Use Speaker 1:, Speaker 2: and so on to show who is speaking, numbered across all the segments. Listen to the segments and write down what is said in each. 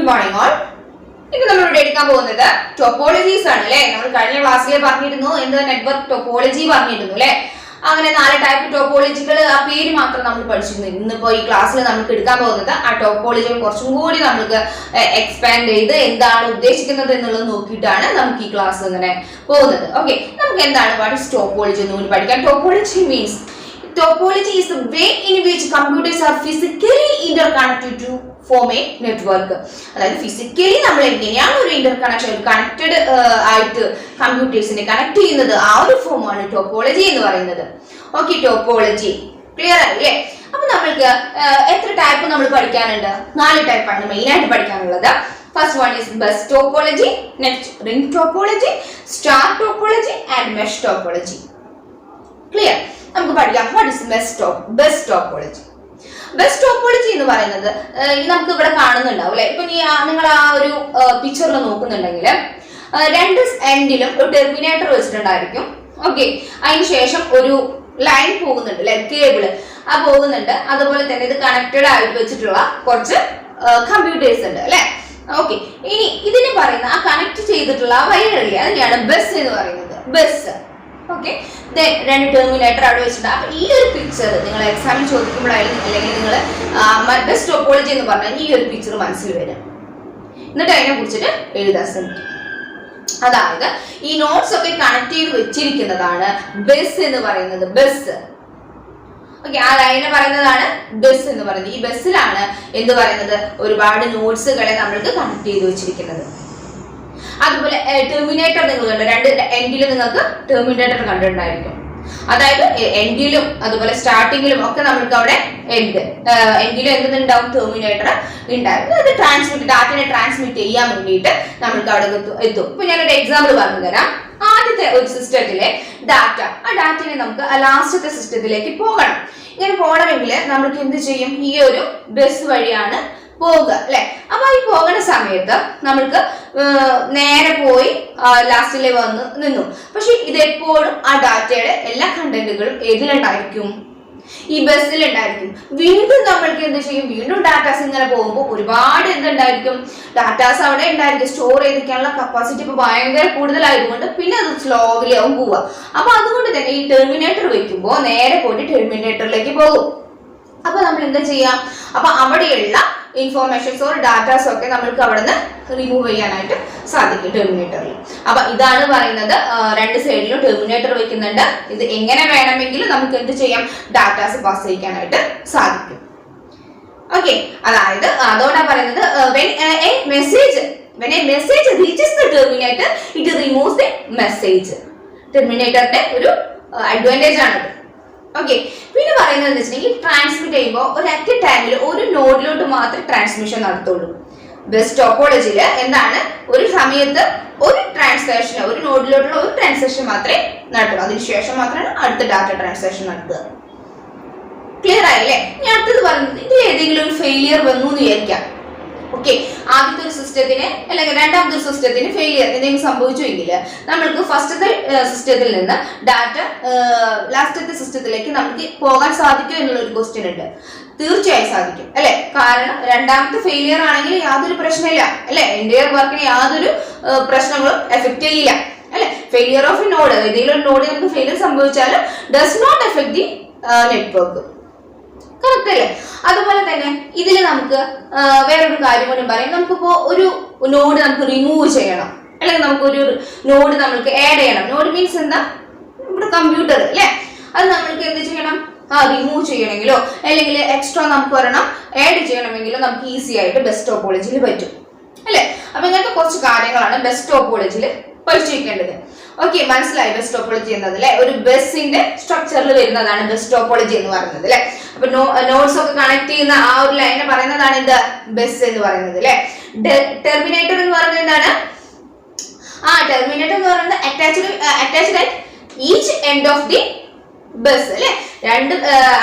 Speaker 1: Good morning all. Now we will take topologies. We will class network topology. അങ്ങനെ നാല് type ടോപ്പോളജികൾ ആ പേര് മാത്രം നമ്മൾ പഠിച്ചിരുന്നു. ഇന്നിപ്പോൾ ഈ ക്ലാസ്സിൽ നമുക്ക് എടുക്കാൻ പോകുന്നത് ആ ടോപ്പോളജികൾ കുറച്ചും കൂടി നമുക്ക് എക്സ്പാൻഡ് ചെയ്ത് എന്താണ് ഉദ്ദേശിക്കുന്നത് എന്നുള്ളത് നോക്കിയിട്ടാണ് നമുക്ക് ഈ ക്ലാസ് ഇങ്ങനെ പോകുന്നത്. ഓക്കെ, നമുക്ക് എന്താണ് വാട്ട് ഈസ് ടോപ്പോളജി എന്ന് കൂടി പഠിക്കാം. Topology means topology is the way in which computers are physically interconnected to form a network. അതായത് ഫിസിക്കലി നമ്മൾ എങ്ങനെയാണ് ഒരു ഇന്റർകണക്ഷൻ കണക്റ്റഡ് ആയിട്ട് കമ്പ്യൂട്ടേഴ്സിനെ കണക്ട് ചെയ്യുന്നത് ആ ഒരു ഫോമാണ് ടോപ്പോളജി എന്ന് പറയുന്നത്. ഓക്കെ, ടോപ്പോളജി ക്ലിയർ ആയില്ലേ? അപ്പൊ നമ്മൾക്ക് എത്ര ടൈപ്പ് നമ്മൾ പഠിക്കാനുണ്ട്? 4 ടൈപ്പാണ് മെയിൻ ആയിട്ട് പഠിക്കാനുള്ളത്. First one is bus topology, next ring topology, star topology and mesh topology. Clear? നമുക്ക് പഠിക്കാം what is bus topology. Bus topology എന്ന് പറയുന്നത് നമുക്ക് ഇവിടെ കാണുന്നുണ്ടാവും അല്ലെ. ഇപ്പൊ നിങ്ങൾ ആ ഒരു പിക്ചറിൽ നോക്കുന്നുണ്ടെങ്കിൽ രണ്ട് എൻഡിലും ഒരു ടെർമിനേറ്റർ വെച്ചിട്ടുണ്ടായിരിക്കും. ഓക്കെ, അതിനുശേഷം ഒരു ലൈൻ പോകുന്നുണ്ട് അല്ലെ, കേബിള് ആ പോകുന്നുണ്ട്. അതുപോലെ തന്നെ ഇത് കണക്റ്റഡ് ആയിട്ട് വെച്ചിട്ടുള്ള കുറച്ച് കമ്പ്യൂട്ടേഴ്സ് ഉണ്ട് അല്ലെ. ഓക്കെ, ഇനി ഇതിന് പറയുന്ന ആ കണക്ട് ചെയ്തിട്ടുള്ള വഴികളില്ലേ, അതിനെയാണ് ബസ് എന്ന് പറയുന്നത്. ബസ്. ഓക്കെ, രണ്ട് ടെർമിനേറ്റർ അവിടെ വെച്ചിട്ടുണ്ട്. അപ്പൊ ഈ ഒരു പിക്ചർ നിങ്ങൾ എക്സാമിൽ ചോദിക്കുമ്പോഴായാലും അല്ലെങ്കിൽ നിങ്ങൾ ബസ് ടോപ്പോളജി എന്ന് പറഞ്ഞാൽ ഈ ഒരു പിക്ചർ മനസ്സിൽ വരും. എന്നിട്ട് അതിനെ കുറിച്ചിട്ട് എഴുതാൻ ശ്രമിക്കും. അതായത് ഈ നോട്ട്സ് ഒക്കെ കണക്ട് ചെയ്ത് വെച്ചിരിക്കുന്നതാണ് ബസ് എന്ന് പറയുന്നത്. ബസ്. ഓക്കെ, ആ ലൈനെ പറയുന്നതാണ് ബസ് എന്ന് പറയുന്നത്. ഈ ബസ്സിലാണ് എന്ത് പറയുന്നത്, ഒരുപാട് നോട്ട്സുകളെ നമ്മൾക്ക് കണക്ട് ചെയ്ത് വെച്ചിരിക്കുന്നത്. അതുപോലെ ടെർമിനേറ്റർ നിങ്ങൾ കണ്ടു, രണ്ട് എൻഡിലും നിങ്ങൾക്ക് ടെർമിനേറ്റർ കണ്ടിട്ടുണ്ടായിരിക്കും. അതായത് എൻഡിലും അതുപോലെ സ്റ്റാർട്ടിങ്ങിലും ഒക്കെ നമ്മൾക്ക് അവിടെ എൻഡിലും എന്തുണ്ടാവും, ടെർമിനേറ്റർ ഉണ്ടായിരുന്നു. അത് ഡാറ്റനെ ട്രാൻസ്മിറ്റ് ചെയ്യാൻ വേണ്ടിയിട്ട് നമ്മൾക്ക് അവിടെ എത്തും. ഇപ്പൊ ഞാനൊരു എക്സാമ്പിൾ പറഞ്ഞു തരാം. ആദ്യത്തെ ഒരു സിസ്റ്റത്തിലെ ഡാറ്റ, ആ ഡാറ്റനെ നമുക്ക് ലാസ്റ്റത്തെ സിസ്റ്റത്തിലേക്ക് പോകണം. ഇങ്ങനെ പോകണമെങ്കിൽ നമ്മൾക്ക് എന്ത് ചെയ്യും, ഈ ഒരു ബസ് വഴിയാണ് പോകുക അല്ലെ. അപ്പൊ ഈ പോകുന്ന സമയത്ത് നമ്മൾക്ക് നേരെ പോയി ലാസ്റ്റിലെ വന്ന് നിന്നു. പക്ഷെ ഇതെപ്പോഴും ആ ഡാറ്റയുടെ എല്ലാ കണ്ടന്റുകളും ഏതിലുണ്ടായിരിക്കും, ഈ ബസ്സിലുണ്ടായിരിക്കും. വീണ്ടും നമ്മൾക്ക് എന്ത് ചെയ്യും, വീണ്ടും ഡാറ്റാസ് ഇങ്ങനെ പോകുമ്പോൾ ഒരുപാട് എന്തുണ്ടായിരിക്കും, ഡാറ്റാസ് അവിടെ ഉണ്ടായിരിക്കും. സ്റ്റോർ ചെയ്തിരിക്കാനുള്ള കപ്പാസിറ്റി ഇപ്പൊ ഭയങ്കര കൂടുതലായതുകൊണ്ട് പിന്നെ അത് സ്ലോലി ആവും പോവുക. അപ്പൊ അതുകൊണ്ട് തന്നെ ഈ ടെർമിനേറ്റർ വെക്കുമ്പോൾ നേരെ പോയിട്ട് ടെർമിനേറ്ററിലേക്ക് പോകും. അപ്പൊ നമ്മൾ എന്താ ചെയ്യാം, അപ്പൊ അവിടെയുള്ള ഇൻഫോർമേഷൻസ് ഓർ ഡാറ്റാസ് ഒക്കെ നമ്മൾക്ക് അവിടെ നിന്ന് റിമൂവ് ചെയ്യാനായിട്ട് സാധിക്കും ടെർമിനേറ്ററിൽ. അപ്പൊ ഇതാണ് പറയുന്നത്, രണ്ട് സൈഡിലും ടെർമിനേറ്റർ വെക്കുന്നുണ്ട്. ഇത് എങ്ങനെ വേണമെങ്കിലും നമുക്ക് എന്ത് ചെയ്യാം, ഡാറ്റാസ് പാസ് ചെയ്യിക്കാനായിട്ട് സാധിക്കും. ഓക്കെ, അതായത് അതോടെ പറയുന്നത് when a message reaches the terminator, it removes the message. ടെർമിനേറ്ററിന്റെ ഒരു അഡ്വാൻറ്റേജ് ആണിത്. ഓക്കെ, പിന്നെ പറയുന്നത് എന്താ വെച്ചിട്ടുണ്ടെങ്കിൽ ട്രാൻസ്മിറ്റ് ചെയ്യുമ്പോൾ ഒരൊറ്റ ടൈമിൽ ഒരു നോഡിലോട്ട് മാത്രമേ ട്രാൻസ്മിഷൻ നടത്തുള്ളൂ. ബസ് ടോപ്പോളജിയിൽ എന്താണ്, ഒരു സമയത്ത് ഒരു ട്രാൻസാക്ഷൻ, ഒരു നോഡിലോട്ടുള്ള ഒരു ട്രാൻസാക്ഷൻ മാത്രമേ നടത്തുള്ളൂ. അതിനുശേഷം മാത്രമാണ് അടുത്ത ഡാറ്റ ട്രാൻസാക്ഷൻ നടത്തുക. ക്ലിയർ ആയില്ലേ? ഇനി അടുത്തത് പറയുന്നത്, ഇതിൽ ഏതെങ്കിലും ഒരു ഫെയിലിയർ വന്നു എന്ന് വിചാരിക്കാം. ഓക്കെ, ആദ്യത്തെ ഒരു സിസ്റ്റത്തിന് അല്ലെങ്കിൽ രണ്ടാമത്തെ ഒരു സിസ്റ്റത്തിന് ഫെയിലിയർ എന്തെങ്കിലും സംഭവിച്ചുവെങ്കിൽ നമ്മൾക്ക് ഫസ്റ്റത്തെ സിസ്റ്റത്തിൽ നിന്ന് ഡാറ്റ ലാസ്റ്റത്തെ സിസ്റ്റത്തിലേക്ക് നമുക്ക് പോകാൻ സാധിക്കും എന്നുള്ളൊരു ക്വസ്റ്റ്യൻ ഉണ്ട്. തീർച്ചയായും സാധിക്കും അല്ലെ. കാരണം രണ്ടാമത്തെ ഫെയിലിയർ ആണെങ്കിൽ യാതൊരു പ്രശ്നമില്ല അല്ലെ, എൻ്റയർ വർക്കിന് യാതൊരു പ്രശ്നങ്ങളും എഫക്ട് ചെയ്യില്ല അല്ലെ. ഫെയിലിയർ ഓഫ് എ നോഡ്, ഏതെങ്കിലും ഒരു നോഡിൽ നമുക്ക് ഫെയിലിയർ സംഭവിച്ചാൽ does not effect the network. Correct അല്ലേ? അതുപോലെ തന്നെ ഇതിൽ നമുക്ക് വേറൊരു കാര്യം കൂടി പറയും. നമുക്കിപ്പോ ഒരു നോഡ് നമുക്ക് റിമൂവ് ചെയ്യണം അല്ലെങ്കിൽ നമുക്കൊരു നോഡ് നമുക്ക് ആഡ് ചെയ്യണം. നോഡ് മീൻസ് എന്താ, നമ്മുടെ കമ്പ്യൂട്ടർ അല്ലെ. അത് നമ്മൾക്ക് എന്ത് ചെയ്യണം, റിമൂവ് ചെയ്യണമെങ്കിലോ അല്ലെങ്കിൽ എക്സ്ട്രാ നമുക്ക് ഒരെണ്ണം ആഡ് ചെയ്യണമെങ്കിലോ നമുക്ക് ഈസി ആയിട്ട് ബസ് ടോപ്പോളജിയിൽ പറ്റും അല്ലെ. അപ്പൊ ഇങ്ങനത്തെ കുറച്ച് കാര്യങ്ങളാണ് ബസ് ടോപ്പോളജിയിൽ പഠിച്ചിരിക്കേണ്ടത്. ഓക്കെ, മനസ്സിലായി ബസ് ടോപ്പോളജി എന്നത് അല്ലെ. ഒരു ബസ്സിന്റെ സ്ട്രക്ചറിൽ വരുന്നതാണ് ബസ് ടോപ്പോളജി എന്ന് പറയുന്നത് അല്ലെ. അപ്പൊ നോട്ട്സ് ഒക്കെ കണക്ട് ചെയ്യുന്ന ആ ഒരു ലൈനെ പറയുന്നതാണ് എന്ത്, ബസ് എന്ന് പറയുന്നത് അല്ലെ. ടെർമിനേറ്റർ എന്ന് പറയുന്നത് എന്താണ്, ടെർമിനേറ്റർ എന്ന് പറയുന്നത് attached at each end of the bus അല്ലെ. രണ്ട്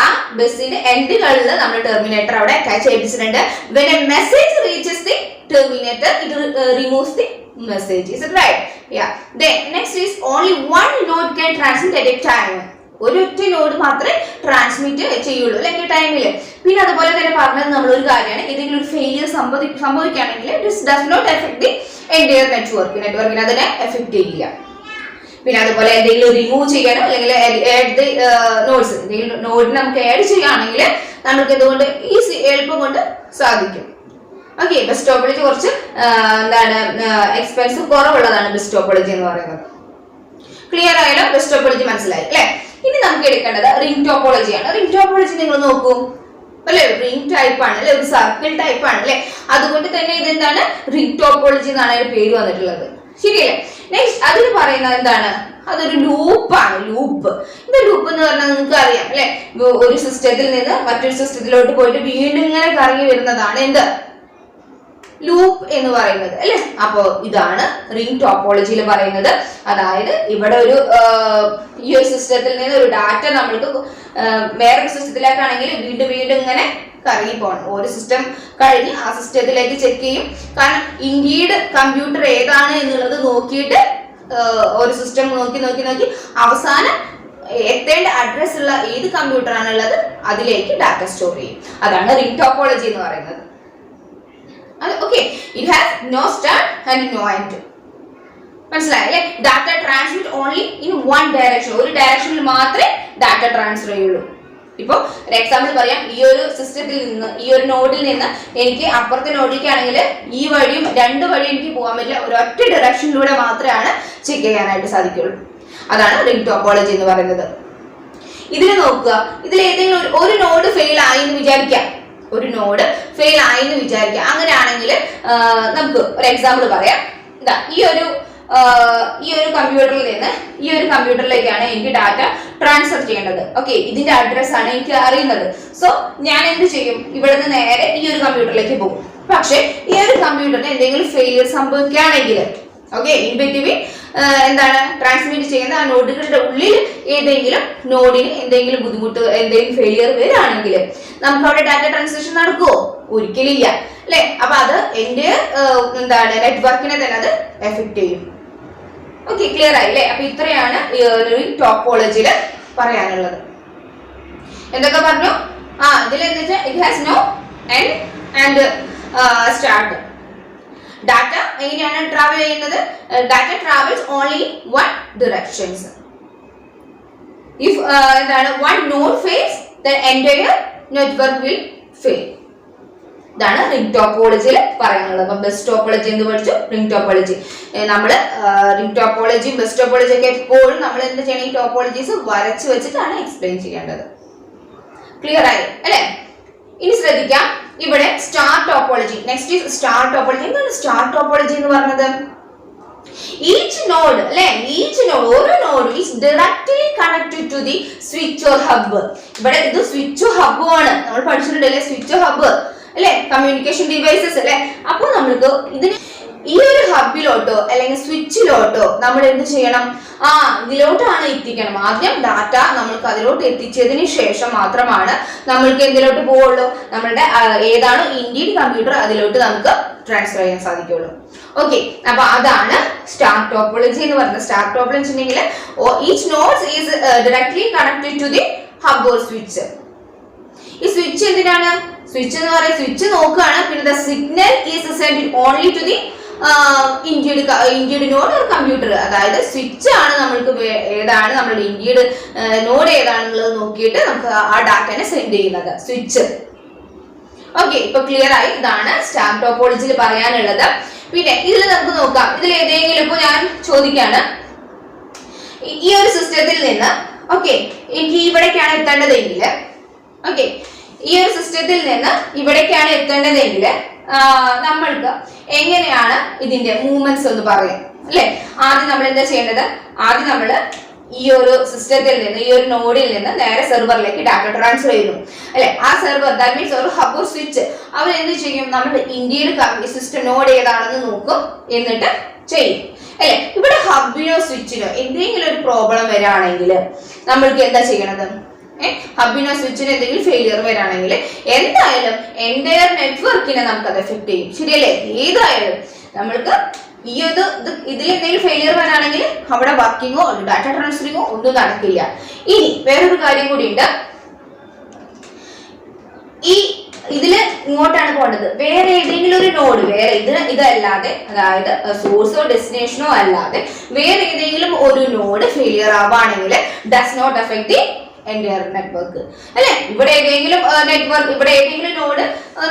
Speaker 1: ആ ബസ്സിന്റെ എൻഡുകളിൽ നമ്മൾ ടെർമിനേറ്റർ അവിടെ attach ചെയ്യിപ്പിച്ചിട്ടുണ്ട്. when a message reaches the terminator, it removes the message. Is it right? Yeah. Then next is only one node can transmit at a time. ഒരൊറ്റ node മാത്രമേ transmit ചെയ്യുള്ളൂ അല്ലെങ്കിൽ ടൈമിൽ. പിന്നെ അതുപോലെ തന്നെ പറഞ്ഞത് നമ്മൾ ഒരു കാര്യമാണ്, ഏതെങ്കിലും ഒരു ഫെയിലിയർ സംഭവിക്കുകയാണെങ്കിൽ this does not effect the entire നെറ്റ്വർക്കിനെ അതിനെ എഫക്ട് ചെയ്യില്ല. പിന്നെ അതുപോലെ എന്തെങ്കിലും റിമൂവ് ചെയ്യാനോ അല്ലെങ്കിൽ നോഡ്സ് എന്തെങ്കിലും നോഡിന് നമുക്ക് ആഡ് ചെയ്യുകയാണെങ്കിൽ നമുക്ക് എന്തുകൊണ്ട് എളുപ്പം കൊണ്ട് സാധിക്കും. ഓക്കെ, ബസ് ടോപ്പോളജി കുറച്ച് എന്താണ് എക്സ്പെൻസ് കുറവുള്ളതാണ് ബസ് ടോപ്പോളജി എന്ന് പറയുന്നത്. ക്ലിയർ ആയാലും ബസ് ടോപ്പോളജി മനസ്സിലായി അല്ലെ? ഇനി നമുക്ക് എടുക്കേണ്ടത് റിംഗ് ടോപ്പോളജിയാണ്. റിംഗ് ടോപ്പോളജി നിങ്ങൾ നോക്കൂ അല്ലെ, റിംഗ് ടൈപ്പ് ആണ് അല്ലെ, ഒരു സർക്കിൾ ടൈപ്പ് ആണ് അല്ലെ, അതുകൊണ്ട് തന്നെ ഇതെന്താണ് റിംഗ് ടോപ്പോളജി എന്നാണ് അതിന്റെ പേര് വന്നിട്ടുള്ളത്. ശരിയല്ലേ? നെക്സ്റ്റ് അതിന് പറയുന്നത് എന്താണ്, അതൊരു ലൂപ്പാണ്. ലൂപ്പ് എന്ന് പറഞ്ഞാൽ നിങ്ങൾക്ക് അറിയാം അല്ലെ, ഒരു സിസ്റ്റത്തിൽ നിന്ന് മറ്റൊരു സിസ്റ്റത്തിലോട്ട് പോയിട്ട് വീണ്ടും ഇങ്ങനെ കറങ്ങി വരുന്നതാണ് എന്ത് ലൂപ്പ് എന്ന് പറയുന്നത് അല്ലെ. അപ്പോ ഇതാണ് റിംഗ് ടോപ്പോളജിയിൽ പറയുന്നത്. അതായത് ഇവിടെ ഒരു ഈ ഒരു സിസ്റ്റത്തിൽ നിന്ന് ഒരു ഡാറ്റ നമ്മൾക്ക് വേറൊരു സിസ്റ്റത്തിലേക്കാണെങ്കിൽ വീണ്ടും ഇങ്ങനെ കറങ്ങി പോകണം. ഒരു സിസ്റ്റം കഴിഞ്ഞ് ആ സിസ്റ്റത്തിലേക്ക് ചെക്ക് ചെയ്യും. കാരണം ഇൻഡീഡ് കമ്പ്യൂട്ടർ ഏതാണ് എന്നുള്ളത് നോക്കിയിട്ട് ഒരു സിസ്റ്റം നോക്കി അവസാനം എത്തേണ്ട അഡ്രസ് ഉള്ള ഏത് കമ്പ്യൂട്ടർ ആണുള്ളത് അതിലേക്ക് ഡാറ്റ സ്റ്റോർ ചെയ്യും. അതാണ് റിംഗ് ടോപ്പോളജി എന്ന് പറയുന്നത്. Okay, it has no start and no end. മനസ്സിലായല്ലേ? Data transmit only in one direction, ഒരു ഡയറക്ഷനിൽ മാത്രമേ ഡാറ്റ ട്രാൻസ്ഫർ ചെയ്യുള്ളൂ. ഇപ്പൊ ഒരു എക്സാമ്പിൾ പറയാം, ഈ ഒരു സിസ്റ്റത്തിൽ നിന്ന് ഈ ഒരു നോഡിൽ നിന്ന് എനിക്ക് അപ്പുറത്തെ നോഡിലേക്കാണെങ്കിൽ ഈ വഴിയും രണ്ട് വഴിയും എനിക്ക് പോകാൻ പറ്റില്ല, ഒരൊറ്റ ഡയറക്ഷനിലൂടെ മാത്രമാണ് ചെക്ക് ചെയ്യാനായിട്ട് സാധിക്കുള്ളൂ. അതാണ് റിംഗ് ടോപ്പോളജി എന്ന് പറയുന്നത്. ഇതിൽ നോക്കുക, ഇതിൽ ഏതെങ്കിലും ഒരു നോഡ് ഫെയിൽ ആയി എന്ന് വിചാരിക്കാം. ഒരു നോഡ് ഫെയിൽ ആയി എന്ന് വിചാരിക്കാം. അങ്ങനെയാണെങ്കിൽ നമുക്ക് ഒരു എക്സാമ്പിൾ പറയാം. ഇതാ ഈ ഒരു കമ്പ്യൂട്ടറിൽ നിന്ന് ഈ ഒരു കമ്പ്യൂട്ടറിലേക്കാണ് എനിക്ക് ഡാറ്റ ട്രാൻസ്ഫർ ചെയ്യേണ്ടത്. ഓക്കെ, ഇതിന്റെ അഡ്രസ് ആണ് എനിക്ക് അറിയുന്നത്. സോ ഞാൻ എന്ത് ചെയ്യും, ഇവിടെ നിന്ന് നേരെ ഈ ഒരു കമ്പ്യൂട്ടറിലേക്ക് പോകും. പക്ഷെ ഈ ഒരു കമ്പ്യൂട്ടറിന് എന്തെങ്കിലും ഫെയിലിയർ സംഭവിക്കുകയാണെങ്കിൽ ഓക്കെ, ഇൻ ബിറ്റ്വീൻ എന്താണ് ട്രാൻസ്മിറ്റ് ചെയ്യുന്ന ആ നോഡുകളുടെ ഉള്ളിൽ ഏതെങ്കിലും നോഡിന് എന്തെങ്കിലും ബുദ്ധിമുട്ട് എന്തെങ്കിലും ഫെയിലിയർ വരികയാണെങ്കിൽ നമുക്ക് അവിടെ ഡാറ്റ ട്രാൻസ്മിഷൻ നടക്കുമോ? ഒരിക്കലും ഇല്ല അല്ലെ. അപ്പൊ അത് എന്റെ എന്താണ് നെറ്റ്വർക്കിനെ തന്നെ അത് എഫക്ട് ചെയ്യും. ഓക്കെ, ക്ലിയർ ആയില്ലേ? അപ്പൊ ഇത്രയാണ് ടോപ്പോളജിയിൽ പറയാനുള്ളത്. എന്തൊക്കെ പറഞ്ഞു? ഇതിൽ എന്താ വെച്ചാൽ it has no end and start. Data എങ്ങനെയാണ് ട്രാവൽ ചെയ്യുന്നത്? Data travels only one directions. If എന്താണ് one node fails then entire network will fail. ഇതാണ് റിംഗ് ടോപ്പോളജിയിൽ പറയാനുള്ളത്. അപ്പൊ ബസ് ടോപ്പോളജി എന്ന് പഠിച്ചു, റിംഗ് ടോപ്പോളജി. നമ്മള് റിംഗ് ടോപ്പോളജിയും ബസ് ടോപ്പോളജി ഒക്കെ എപ്പോഴും നമ്മൾ എന്ത് ചെയ്യണം, ഈ ടോപ്പോളജീസ് വരച്ചു വെച്ചിട്ടാണ് എക്സ്പ്ലെയിൻ ചെയ്യേണ്ടത്. ക്ലിയർ ആയി അല്ലെ? ഇനി ശ്രദ്ധിക്കാം, ഇവിടെ star topology. Next is star topology. എന്താണ് സ്റ്റാർ ടോപ്പോളജി എന്ന് പറഞ്ഞത്? ഈച്ച് നോഡ് അല്ലെ, ഈച്ച് നോഡ് ഓരോ node is directly connected to the switch or hub. ഇവിടെ ഇത് സ്വിച്ച് ഹബ്ബും ആണ്, നമ്മൾ പഠിച്ചിട്ടുണ്ടല്ലേ സ്വിച്ച് ഹബ്ബ് അല്ലെ, കമ്മ്യൂണിക്കേഷൻ ഡിവൈസസ് അല്ലെ. അപ്പോൾ നമ്മൾക്ക് ഇതിന് ഈ ഒരു ഹബിലോട്ടോ അല്ലെങ്കിൽ സ്വിച്ചിലോട്ടോ നമ്മൾ എന്ത് ചെയ്യണം? ഇതിലോട്ടാണ് എത്തിക്കണം. ആദ്യം ഡാറ്റ നമ്മൾക്ക് അതിലോട്ട് എത്തിച്ചതിന് ശേഷം മാത്രമാണ് നമ്മൾക്ക് എന്തിലോട്ട് പോവുള്ളൂ, നമ്മളുടെ ഏതാണോ ഇൻഡീഡ് കമ്പ്യൂട്ടർ അതിലോട്ട് നമുക്ക് ട്രാൻസ്ഫർ ചെയ്യാൻ സാധിക്കുള്ളൂ. ഓക്കെ, അപ്പൊ അതാണ് സ്റ്റാർ ടോപ്പോളജി എന്ന് പറയുന്നത്. സ്റ്റാർ ടോപ്പോളജി ഉണ്ടെങ്കിൽ each node is directly connected to the hub or switch. ഈ സ്വിച്ച് എന്തിനാണ്? സ്വിച്ച് എന്ന് പറയുന്നത് സ്വിച്ച് നോക്കുകയാണ്. പിന്നെ the signal is send only to the indeed node or computer. അതായത് സ്വിച്ച് ആണ് നമ്മൾക്ക് ഏതാണ് നമ്മളുടെ ഇൻഡീഡ് നോഡ് ഏതാണെന്നുള്ളത് നോക്കിയിട്ട് നമുക്ക് ആ ഡാറ്റനെ സെൻഡ് ചെയ്യുന്നത് സ്വിച്ച്. ഓക്കെ, ഇപ്പൊ ക്ലിയർ ആയി. ഇതാണ് സ്റ്റാർ ടോപ്പോളജിയിൽ പറയാനുള്ളത്. പിന്നെ ഇതിൽ നമുക്ക് നോക്കാം, ഇതിൽ ഏതെങ്കിലും ഇപ്പൊ ഞാൻ ചോദിക്കാണ്, ഈ ഒരു സിസ്റ്റത്തിൽ നിന്ന് ഓക്കെ എനിക്ക് ഇവിടേക്കാണ് എത്തേണ്ടതെങ്കിൽ ഓക്കെ ഈ ഒരു സിസ്റ്റത്തിൽ നിന്ന് ഇവിടേക്കാണ് എത്തേണ്ടതെങ്കിൽ നമ്മൾക്ക് എങ്ങനെയാണ് ഇതിന്റെ മൂവ്മെന്റ്സ് എന്ന് പറയാം അല്ലെ. ആദ്യം നമ്മൾ എന്താ ചെയ്യേണ്ടത്? ആദ്യം നമ്മൾ ഈ ഒരു സിസ്റ്റത്തിൽ നിന്ന് ഈ ഒരു നോഡിൽ നിന്ന് നേരെ സെർവറിലേക്ക് ഡാറ്റ ട്രാൻസ്ഫർ ചെയ്യുന്നു അല്ലെ. ആ സെർവർ ദാറ്റ് മീൻസ് ഒരു ഹബ് ഓർ സ്വിച്ച് അവർ എന്ത് ചെയ്യും? നമ്മുടെ ഇൻഡീഡ് സിസ്റ്റം നോഡ് ഏതാണെന്ന് നോക്കും, എന്നിട്ട് ചെയ്യും അല്ലെ. ഇവിടെ ഹബിനോ സ്വിച്ചിനോ എന്തെങ്കിലും ഒരു പ്രോബ്ലം വരാണെങ്കിൽ നമ്മൾക്ക് എന്താ ചെയ്യണത്? ഹബിനോ സ്വിച്ചിന് എന്തെങ്കിലും ഫെയിലിയർ വരാണെങ്കിൽ എന്തായാലും എൻറ്റയർ നെറ്റ്വർക്കിനെ നമുക്ക് അത് എഫക്ട് ചെയ്യും. ശരിയല്ലേ? ഏതായാലും നമ്മൾക്ക് ഇതിൽ എന്തെങ്കിലും ഫെയിലിയർ വരാണെങ്കിൽ അവിടെ വർക്കിങ്ങോ ഡാറ്റ ട്രാൻസ്ഫറിങ്ങോ ഒന്നും നടക്കില്ല. ഇനി വേറൊരു കാര്യം കൂടി ഉണ്ട്. ഈ ഇതില് ഇങ്ങോട്ടാണ് പോകേണ്ടത്. വേറെ ഏതെങ്കിലും ഒരു നോഡ്, വേറെ ഇതല്ലാതെ, അതായത് സോഴ്സോ ഡെസ്റ്റിനേഷനോ അല്ലാതെ വേറെ ഏതെങ്കിലും ഒരു നോഡ് ഫെയിലിയർ ആവുകയാണെങ്കിൽ does not affect the entire network അല്ലെ. ഇവിടെ ഏതെങ്കിലും നോഡ്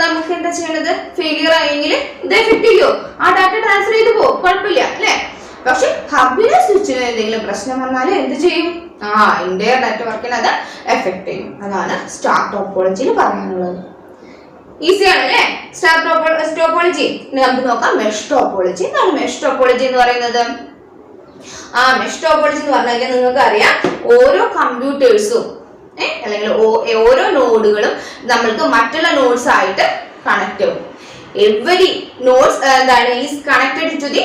Speaker 1: നമുക്ക് എന്താ ചെയ്യണത്, ഫെയിലിയർ ആയെങ്കിൽ ഇത് എഫക്ട് ചെയ്യോ, ആ ഡാറ്റ ട്രാൻസ്ഫർ ചെയ്ത് പോകും, കുഴപ്പമില്ല അല്ലെ. പക്ഷെ ഹബിന് സ്വിച്ചിന് എന്തെങ്കിലും പ്രശ്നം വന്നാൽ എന്ത് ചെയ്യും, എൻറ്റയർ നെറ്റ്വർക്കിന് അത് എഫക്ട് ചെയ്യും. അതാണ് സ്റ്റാർ ടോപ്പോളജിയിൽ പറയാനുള്ളത്. ഈസിയാണ് അല്ലെ സ്റ്റാർ ടോപ്പോളജി. നമുക്ക് നോക്കാം മെഷ് ടോപ്പോളജി. എന്താണ് മെഷ് ടോപ്പോളജി എന്ന് പറയുന്നത്? മെഷ് ടോപ്പോളജി എന്ന് പറഞ്ഞു കഴിഞ്ഞാൽ നിങ്ങൾക്ക് അറിയാം, ഓരോ കമ്പ്യൂട്ടേഴ്സും അല്ലെങ്കിൽ ഓരോ നോഡുകളും നമ്മൾക്ക് മറ്റുള്ള നോഡ്സ് ആയിട്ട് കണക്ട് ആവും. എവരി നോഡ്സ് എന്താണ് is connected to the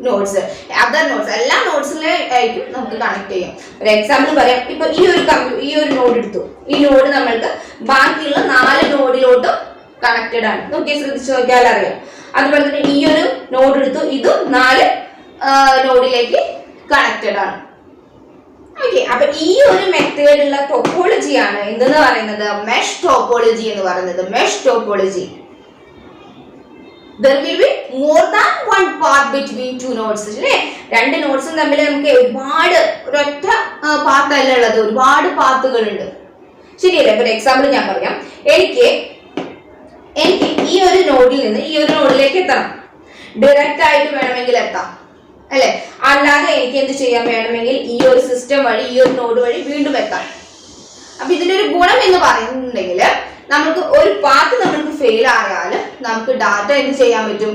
Speaker 1: nodes, other nodes, എല്ലാ നോഡ്സിലായിരിക്കും നമുക്ക് കണക്ട് ചെയ്യാം. ഒരു എക്സാമ്പിൾ പറയാം. ഇപ്പൊ ഈ ഒരു നോഡ് എടുത്തു. ഈ നോഡ് നമ്മൾക്ക് ബാക്കിയുള്ള 4 നോഡിലോട്ടും കണക്റ്റഡ് ആണ്. നോക്കി ശ്രദ്ധിച്ചു നോക്കിയാൽ അറിയാം. അതുപോലെ തന്നെ ഈ ഒരു നോഡ് എടുത്തു, ഇതും 4 നോഡിലേക്ക് കണക്റ്റഡ് ആണ്. ഓക്കെ, അപ്പൊ ഈ ഒരു മെത്തേഡുള്ള ടോപ്പോളജിയാണ് എന്തെന്ന് പറയുന്നത്, മെഷ് ടോപ്പോളജി എന്ന് പറയുന്നത്. Mesh topology there will be more than one path between two nodes അല്ലേ. 2 നോഡ്സും തമ്മിൽ നമുക്ക് ഒരുപാട് ഒരൊറ്റ പാത്ത് അല്ല ഉള്ളത്, ഒരുപാട് പാത്തുകൾ ഉണ്ട്. ശരിയല്ലേ? ഒരു എക്സാമ്പിൾ ഞാൻ പറയാം. എനിക്ക് ഈ ഒരു നോഡിൽ നിന്ന് ഈ ഒരു നോഡിലേക്ക് എത്തണം. ഡയറക്റ്റ് ആയിട്ട് വേണമെങ്കിൽ എത്താം അല്ലെ. അല്ലാതെ എനിക്ക് എന്ത് ചെയ്യാൻ വേണമെങ്കിൽ ഈ ഒരു സിസ്റ്റം വഴി, ഈ ഒരു നോഡ് വഴി വീണ്ടും എത്താം. അപ്പൊ ഇതിന്റെ ഒരു ഗുണം എന്ന് പറയുന്നുണ്ടെങ്കിൽ, നമുക്ക് ഒരു പാത്ത് നമ്മൾക്ക് ഫെയിൽ ആയാൽ നമുക്ക് ഡാറ്റ എന്ത് ചെയ്യാൻ പറ്റും,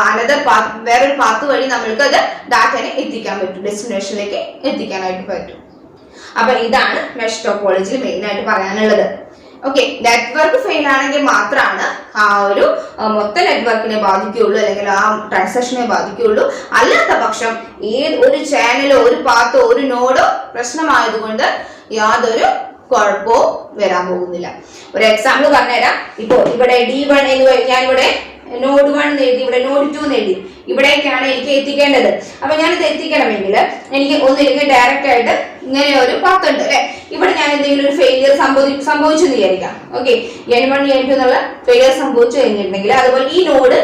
Speaker 1: അനദർ പാത്ത്, വേറൊരു പാത്ത് വഴി നമ്മൾക്ക് അത് ഡാറ്റനെ എത്തിക്കാൻ പറ്റും, ഡെസ്റ്റിനേഷനിലേക്ക് എത്തിക്കാനായിട്ട് പറ്റും. അപ്പൊ ഇതാണ് മെഷ് ടോപ്പോളജിയിൽ മെയിൻ ആയിട്ട് പറയാനുള്ളത്. ഓക്കെ, നെറ്റ്വർക്ക് ഫെയിൽ ആണെങ്കിൽ മാത്രമാണ് ആ ഒരു മൊത്തം നെറ്റ്വർക്കിനെ ബാധിക്കുകയുള്ളൂ, അല്ലെങ്കിൽ ആ ട്രാൻസാക്ഷനെ ബാധിക്കുകയുള്ളൂ. അല്ലാത്ത പക്ഷം ഒരു ചാനലോ ഒരു പാത്തോ ഒരു നോഡോ പ്രശ്നമായതുകൊണ്ട് യാതൊരു കുഴപ്പവും വരാൻ പോകുന്നില്ല. ഒരു എക്സാമ്പിൾ പറഞ്ഞുതരാം. ഇപ്പോ ഇവിടെ D1 എന്ന് ഞാനിവിടെ നോഡ് 1 എഴുതി, ഇവിടെ നോഡ് 2 എഴുതി. ഇവിടേക്കാണ് എനിക്ക് എത്തിക്കേണ്ടത്. അപ്പൊ ഞാനിത് എത്തിക്കണമെങ്കിൽ എനിക്ക് ഒന്നില്ലെങ്കിൽ ഡയറക്റ്റ് ആയിട്ട് ഇങ്ങനെ ഒരു പാത്ത് ഉണ്ട് അല്ലെ. ഇവിടെ ഞാൻ എന്തെങ്കിലും ഒരു ഫെയിലിയർ സംഭവിച്ചു എന്ന് വിചാരിക്കാം. ഓക്കെ, N1 N2 എന്നുള്ള ഫെയിലിയർ സംഭവിച്ചു കഴിഞ്ഞിട്ടുണ്ടെങ്കിൽ, അതുപോലെ ഈ നോഡ്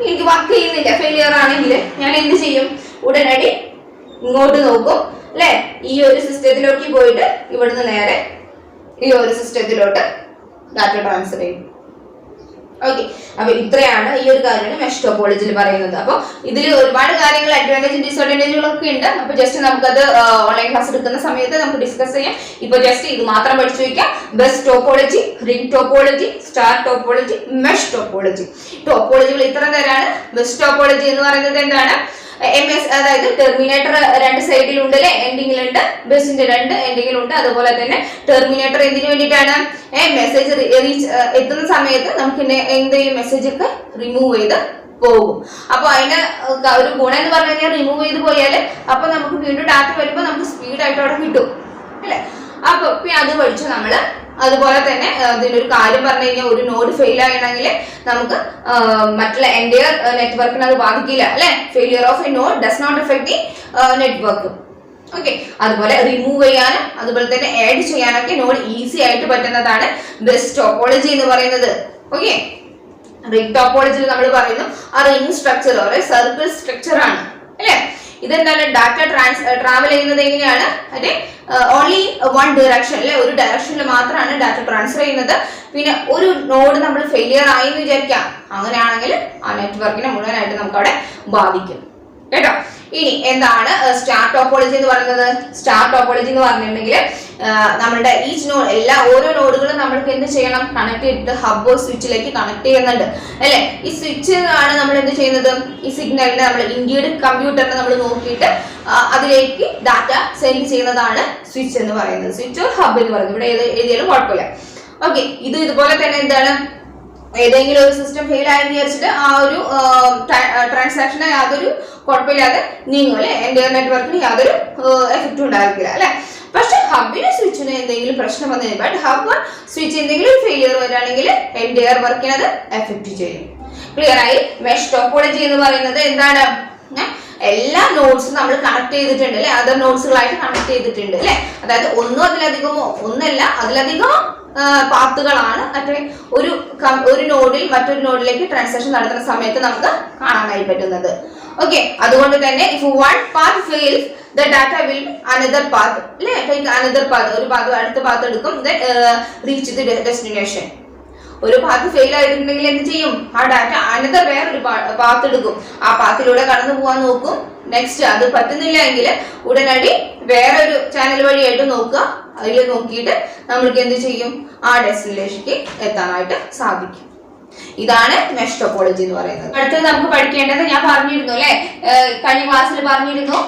Speaker 1: എനിക്ക് വർക്ക് ചെയ്യുന്നില്ല, ഫെയിലിയർ ആണെങ്കിൽ ഞാൻ എന്ത് ചെയ്യും, ഉടനടി ഇങ്ങോട്ട് നോക്കും അല്ലെ. ഈ ഒരു സിസ്റ്റത്തിലേക്ക് പോയിട്ട് ഇവിടുന്ന് നേരെ ഈ ഒരു സിസ്റ്റത്തിലോട്ട് ഡാറ്റ ട്രാൻസ്ഫർ ചെയ്യും. ഓക്കെ, അപ്പൊ ഇത്രയാണ് ഈ ഒരു കാര്യമാണ് മെഷ് ടോപ്പോളജിയിൽ പറയുന്നത്. അപ്പൊ ഇതിൽ ഒരുപാട് കാര്യങ്ങൾ, അഡ്വാൻറ്റേജും ഡിസ്അഡ്വാൻറ്റേജുകളൊക്കെ ഉണ്ട്. അപ്പൊ ജസ്റ്റ് നമുക്കത് ഓൺലൈൻ ക്ലാസ് എടുക്കുന്ന സമയത്ത് നമുക്ക് ഡിസ്കസ് ചെയ്യാം. ഇപ്പൊ ജസ്റ്റ് ഇത് മാത്രം പഠിച്ചു വയ്ക്കാം. Bus topology, ring topology, star topology, mesh topology. ടോപ്പോളജികൾ ഇത്ര തരാണ്. ബസ് ടോപ്പോളജി എന്ന് പറയുന്നത് എന്താണ്, MS, അതായത് ടെർമിനേറ്റർ 2 സൈഡിലുണ്ട് അല്ലെ, എൻഡിങ്ങിലുണ്ട്. ബസിന്റെ 2 എൻഡിങ്ങിലുണ്ട്. അതുപോലെ തന്നെ ടെർമിനേറ്റർ എന്തിനു വേണ്ടിയിട്ടാണ്, മെസ്സേജ് റീച്ച് എത്തുന്ന സമയത്ത് നമുക്ക് എന്തെങ്കിലും മെസ്സേജ് ഒക്കെ റിമൂവ് ചെയ്ത് പോകും. അപ്പൊ അതിന്റെ ഒരു ഗുണം എന്ന് പറഞ്ഞു കഴിഞ്ഞാൽ, റിമൂവ് ചെയ്ത് പോയാൽ അപ്പൊ നമുക്ക് വീണ്ടും ഡാറ്റ വരുമ്പോൾ നമുക്ക് സ്പീഡായിട്ട് അവിടെ കിട്ടും അല്ലെ. അപ്പൊ അത് പഠിച്ചു നമ്മള്. അതുപോലെ തന്നെ ഇതിനൊരു കാര്യം പറഞ്ഞു കഴിഞ്ഞാൽ, ഒരു നോഡ് ഫെയിൽ ആണെങ്കിൽ നമുക്ക് മറ്റുള്ള എൻറ്റയർ നെറ്റ്വർക്കിനെ അത് ബാധിക്കില്ല അല്ലെ. Failure of a node does not effect the network. Okay, അതുപോലെ റിമൂവ് ചെയ്യാനും അതുപോലെ തന്നെ ആഡ് ചെയ്യാനൊക്കെ നോഡ് ഈസി ആയിട്ട് പറ്റുന്നതാണ് ബസ് ടോപ്പോളജി എന്ന് പറയുന്നത്. ഓക്കെ, റിംഗ് ടോപ്പോളജിയിൽ നമ്മൾ പറയുന്നു ആ റിംഗ് സ്ട്രക്ചർ ഒരു സർക്കിൾ സ്ട്രക്ചർ ആണ് അല്ലെ. ഇതെന്താണ്, ഡാറ്റ ട്രാവൽ ചെയ്യുന്നത് എങ്ങനെയാണ്, അതെ ഓൺലി 1 ഡയറക്ഷൻ അല്ലെ, ഒരു ഡയറക്ഷനിൽ മാത്രമാണ് ഡാറ്റ ട്രാൻസ്ഫർ ചെയ്യുന്നത്. പിന്നെ ഒരു നോഡ് നമ്മൾ ഫെയിലിയർ ആയി എന്ന് വിചാരിക്കാം, അങ്ങനെയാണെങ്കിൽ ആ നെറ്റ്വർക്കിനെ മുഴുവനായിട്ട് നമുക്ക് അവിടെ ബാധിക്കും കേട്ടോ. ഇനി എന്താണ് സ്റ്റാർ ടോപ്പോളജി എന്ന് പറയുന്നത്? സ്റ്റാർ ടോപ്പോളജി എന്ന് പറഞ്ഞിട്ടുണ്ടെങ്കിൽ നമ്മുടെ ഓരോ നോഡുകളും നമ്മൾക്ക് എന്ത് ചെയ്യണം, കണക്ട് ചെയ്തിട്ട് ഹബ് സ്വിച്ചിലേക്ക് കണക്ട് ചെയ്യുന്നുണ്ട് അല്ലെ. ഈ സ്വിച്ച് ആണ് നമ്മൾ എന്ത് ചെയ്യുന്നത്, ഈ സിഗ്നലിനെ നമ്മൾ ഇന്ത്യയുടെ കമ്പ്യൂട്ടറിനെ നമ്മൾ നോക്കിയിട്ട് അതിലേക്ക് ഡാറ്റ സെൻഡ് ചെയ്യുന്നതാണ് സ്വിച്ച് എന്ന് പറയുന്നത്. സ്വിച്ച് ഹബ് എന്ന് പറയുന്നത് ഇവിടെ എഴുതിയാലും കുഴപ്പമില്ല. ഓക്കെ, ഇതുപോലെ തന്നെ എന്താണ്, ഏതെങ്കിലും ഒരു സിസ്റ്റം ഫെയിൽ ആയെന്ന് വിചാരിച്ചിട്ട് ആ ഒരു ട്രാൻസാക്ഷന് യാതൊരു കുഴപ്പമില്ലാതെ നീങ്ങും അല്ലെ. എൻ്റെ നെറ്റ്വർക്കിന് യാതൊരു എഫക്റ്റും ഉണ്ടായിരിക്കില്ല അല്ലെ. പക്ഷെ ഹബിന് സ്വിച്ചിന് എന്തെങ്കിലും പ്രശ്നം വന്നു കഴിയുമ്പോൾ ഹബ് സ്വിച്ച് എന്തെങ്കിലും ഫെയിലിയർ വരികയാണെങ്കിൽ എൻറ്റയർ വർക്കിനെ അത് എഫക്റ്റ് ചെയ്യും. ക്ലിയർ ആയി? മെഷ് ടോപ്പോളജി എന്ന് പറയുന്നത് എന്താണ്? എല്ലാ നോഡ്സും നമ്മൾ കണക്ട് ചെയ്തിട്ടുണ്ട് അല്ലെ, അതർ നോഡ്സുകളായിട്ട് കണക്ട് ചെയ്തിട്ടുണ്ട് അല്ലെ. അതായത് ഒന്നോ അതിലധികമോ, ഒന്നല്ല അതിലധികമോ പാത്തുകളാണ് മറ്റേ ഒരു നോഡിൽ മറ്റൊരു നോഡിലേക്ക് ട്രാൻസാക്ഷൻ നടത്തുന്ന സമയത്ത് നമുക്ക് കാണാനായി പറ്റുന്നത്. ഓക്കെ, അതുകൊണ്ട് തന്നെ if one path fails the data will another path, take another path, ഒരു പാത്ത് അടുത്ത പാത്ത് എടുക്കും, then reach the destination. ഒരു പാത്ത് ഫെയിൽ ആയിട്ടുണ്ടെങ്കിൽ എന്ത് ചെയ്യും? ആ ഡാറ്റ അനദർ വേറൊരു പാത്ത് എടുക്കും, ആ പാത്തിലൂടെ കടന്നു പോകാൻ നോക്കും. നെക്സ്റ്റ് അത് പറ്റുന്നില്ല എങ്കിൽ ഉടനടി വേറൊരു ചാനൽ വഴിയായിട്ട് നോക്കുക, അതിൽ നോക്കിയിട്ട് നമ്മൾക്ക് എന്ത് ചെയ്യും? ആ ഡെസ്റ്റിനേഷനിലേക്ക് എത്താനായിട്ട് സാധിക്കും. ഇതാണ് മെഷ് ടോപ്പോളജി എന്ന് പറയുന്നത്. അടുത്തത് നമുക്ക് പഠിക്കേണ്ടത് ഞാൻ പറഞ്ഞിരുന്നു അല്ലെ, കഴിഞ്ഞ ക്ലാസ്സിൽ പറഞ്ഞിരുന്നു,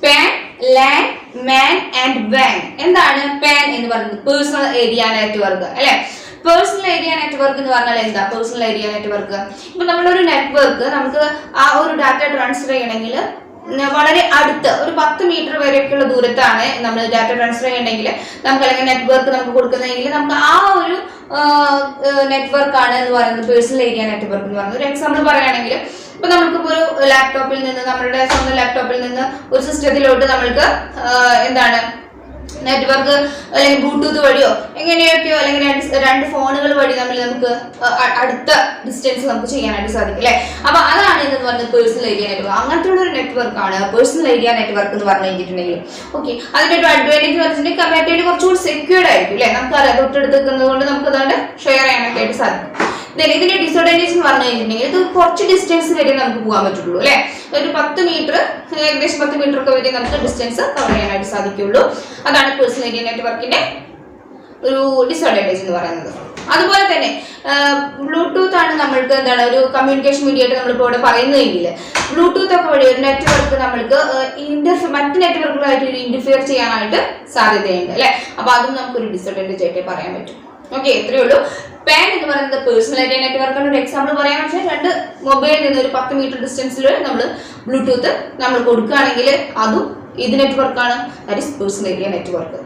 Speaker 1: പാൻ, ലാൻ, മാൻ ആൻഡ് വാൻ. എന്താണ് പാൻ എന്ന് പറയുന്നത്? പേഴ്സണൽ ഏരിയ നെറ്റ്വർക്ക് അല്ലെ. പേഴ്സണൽ ഏരിയ നെറ്റ്വർക്ക് എന്ന് പറഞ്ഞാൽ എന്താ? പേഴ്സണൽ ഏരിയ നെറ്റ്വർക്ക് ഇപ്പൊ നമ്മളൊരു നെറ്റ്വർക്ക് നമുക്ക് ആ ഒരു ഡാറ്റ ട്രാൻസ്ഫർ ചെയ്യണമെങ്കിൽ വളരെ അടുത്ത് ഒരു 10 മീറ്റർ വരെയൊക്കെയുള്ള ദൂരത്താണ് നമ്മൾ ഡാറ്റ ട്രാൻസ്ഫർ ചെയ്യണമെങ്കിൽ നമുക്ക്, അല്ലെങ്കിൽ നെറ്റ്വർക്ക് നമുക്ക് കൊടുക്കുന്നതെങ്കിൽ നമുക്ക് ആ ഒരു നെറ്റ്വർക്ക് ആണ് എന്ന് പറയുന്നത് പേഴ്സണൽ ഏരിയ നെറ്റ്വർക്ക് എന്ന് പറയുന്നത്. ഒരു എക്സാമ്പിൾ പറയുകയാണെങ്കിൽ ഇപ്പൊ നമുക്കിപ്പോ ഒരു ലാപ്ടോപ്പിൽ നിന്ന്, നമ്മുടെ സ്വന്തം ലാപ്ടോപ്പിൽ നിന്ന് ഒരു സിസ്റ്റത്തിലോട്ട് നമ്മൾക്ക് എന്താണ് നെറ്റ്വർക്ക് അല്ലെങ്കിൽ ബ്ലൂടൂത്ത് വഴിയോ എങ്ങനെയൊക്കെയോ അല്ലെങ്കിൽ രണ്ട് ഫോണുകൾ വഴി നമുക്ക് അടുത്ത ഡിസ്റ്റൻസ് നമുക്ക് ചെയ്യാനായിട്ട് സാധിക്കും അല്ലെ. അപ്പൊ അതാണ് എന്ന് പറയുന്നത് പേഴ്സണൽ ഏരിയ നെറ്റ്വർക്ക്. അങ്ങനത്തെ ഒരു നെറ്റ്വർക്ക് ആണ് പേഴ്സണൽ ഏരിയ നെറ്റ്വർക്ക് എന്ന് പറഞ്ഞു കഴിഞ്ഞിട്ടുണ്ടെങ്കിൽ. ഓക്കെ, അതിന്റെ ഒരു അഡ്വാൻറ്റേജ് എന്ന് വെച്ചിട്ടുണ്ടെങ്കിൽ കമ്പാരിറ്റീവ്ലി കുറച്ചുകൂടി സെക്യൂർഡ് ആയിരിക്കും അല്ലെ. നമുക്ക് അറിയാം, തൊട്ടടുക്കുന്നത് കൊണ്ട് നമുക്ക് അതുകൊണ്ട് ഷെയർ ചെയ്യാനൊക്കെ ആയിട്ട് സാധിക്കും. ഇതിന്റെ ഡിസഡ്വാൻറ്റേജ് എന്ന് പറഞ്ഞു കഴിഞ്ഞിട്ടുണ്ടെങ്കിൽ ഇത് കുറച്ച് ഡിസ്റ്റൻസ് വരെ നമുക്ക് പോകാൻ പറ്റുള്ളൂ അല്ലെ. ഒരു 10 മീറ്റർ, ഏകദേശം 10 മീറ്റർ ഒക്കെ വരെ നമുക്ക് ഡിസ്റ്റൻസ് കവർ ചെയ്യാനായിട്ട് സാധിക്കുള്ളൂ. അതാണ് പേഴ്സണൽ ഏരിയ നെറ്റ്വർക്കിന്റെ ഒരു ഡിസഡ്വാൻറ്റേജ് എന്ന് പറയുന്നത്. അതുപോലെ തന്നെ ബ്ലൂടൂത്ത് ആണ് നമ്മൾക്ക് എന്താണ് ഒരു കമ്മ്യൂണിക്കേഷൻ മീഡിയ ആയിട്ട് നമ്മളിപ്പോൾ ഇവിടെ പറയുന്നതെങ്കിൽ ബ്ലൂടൂത്ത് ഒക്കെ വഴി ഒരു നെറ്റ്വർക്ക് നമ്മൾക്ക് മറ്റ് നെറ്റ്വർക്കുകളായിട്ട് ഒരു ഇന്റർഫിയർ ചെയ്യാനായിട്ട് സാധ്യതയുണ്ട് അല്ലെ. അപ്പൊ അതും നമുക്കൊരു ഡിസഡ്വാൻറ്റേജ് ആയിട്ട് പറയാൻ പറ്റും. ഓക്കെ, ഇത്രയേ ഉള്ളൂ. പാൻ എന്ന് പറയുന്നത് പേഴ്സണൽ ഏരിയ നെറ്റ്വർക്കാണ്. ഒരു എക്സാമ്പിൾ പറയാൻ വെച്ചാൽ രണ്ട് മൊബൈലിൽ നിന്ന് ഒരു 10 മീറ്റർ ഡിസ്റ്റൻസിൽ നമ്മൾ ബ്ലൂടൂത്ത് നമ്മൾ കൊടുക്കുകയാണെങ്കിൽ അതും ഇത് നെറ്റ്വർക്കാണ്, that is personal area network.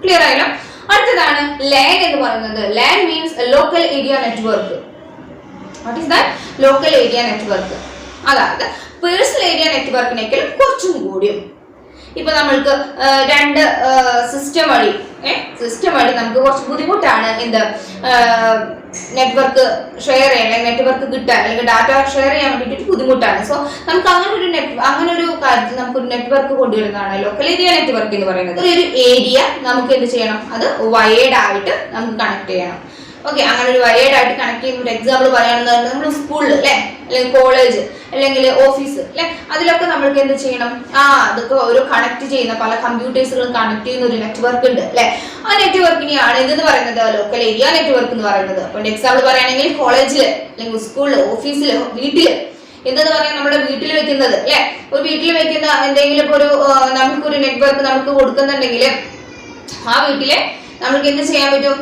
Speaker 1: Clear ആയല്ലോ? അടുത്തതാണ് ലാൻ എന്ന് പറയുന്നത്. LAN means local area network. What is that? Local area network. അതായത് പേഴ്സണൽ ഏരിയ നെറ്റ്വർക്കിനേക്കാൾ കുറച്ചും കൂടിയും ഇപ്പൊ നമ്മൾക്ക് രണ്ട് സിസ്റ്റം വഴി നമുക്ക് കുറച്ച് ബുദ്ധിമുട്ടാണ് എന്ത് നെറ്റ്വർക്ക് ഷെയർ ചെയ്യാൻ, അല്ലെങ്കിൽ നെറ്റ്വർക്ക് കിട്ടാൻ, അല്ലെങ്കിൽ ഡാറ്റ ഷെയർ ചെയ്യാൻ വേണ്ടിയിട്ട് ബുദ്ധിമുട്ടാണ്. സോ നമുക്ക് അങ്ങനെ ഒരു കാര്യത്തിൽ നമുക്കൊരു നെറ്റ്വർക്ക് കൊണ്ടുവരുന്നതാണ് ലോക്കൽ ഏരിയ നെറ്റ്വർക്ക് എന്ന് പറയുന്നത്. ഒരു ഏരിയ നമുക്ക് എന്ത് ചെയ്യണം? അത് വയേർഡ് ആയിട്ട് നമുക്ക് കണക്ട് ചെയ്യണം. ഓക്കെ, അങ്ങനെ ഒരു വയേർഡ് ആയിട്ട് കണക്ട് ചെയ്യുന്ന ഒരു എക്സാമ്പിൾ പറയുകയാണെന്ന് പറഞ്ഞാൽ നമ്മൾ സ്കൂളിൽ അല്ലെ, അല്ലെങ്കിൽ കോളേജ്, അല്ലെങ്കിൽ ഓഫീസ് അല്ലെ, അതിലൊക്കെ നമ്മൾക്ക് എന്ത് ചെയ്യണം? അതൊക്കെ ഓരോ കണക്ട് ചെയ്യുന്ന പല കമ്പ്യൂട്ടേഴ്സുകളും കണക്ട് ചെയ്യുന്ന ഒരു നെറ്റ്വർക്ക് ഉണ്ട് അല്ലെ. ആ നെറ്റ്വർക്കിനെയാണ് ഇതെന്ന് പറയുന്നത് ലോക്കൽ ഏരിയ നെറ്റ്വർക്ക് എന്ന് പറയുന്നത്. അപ്പോൾ എക്സാമ്പിൾ പറയുകയാണെങ്കിൽ കോളേജില്, അല്ലെങ്കിൽ സ്കൂളില്, ഓഫീസില്, വീട്ടില്, എന്തെന്ന് പറയാൻ നമ്മുടെ വീട്ടിൽ വെക്കുന്നത് അല്ലെ. ഒരു വീട്ടിൽ വെക്കുന്ന എന്തെങ്കിലും ഒരു നമുക്കൊരു നെറ്റ്വർക്ക് നമുക്ക് കൊടുക്കുന്നുണ്ടെങ്കിൽ ആ വീട്ടിലെ നമുക്ക് എന്ത് ചെയ്യാൻ പറ്റും?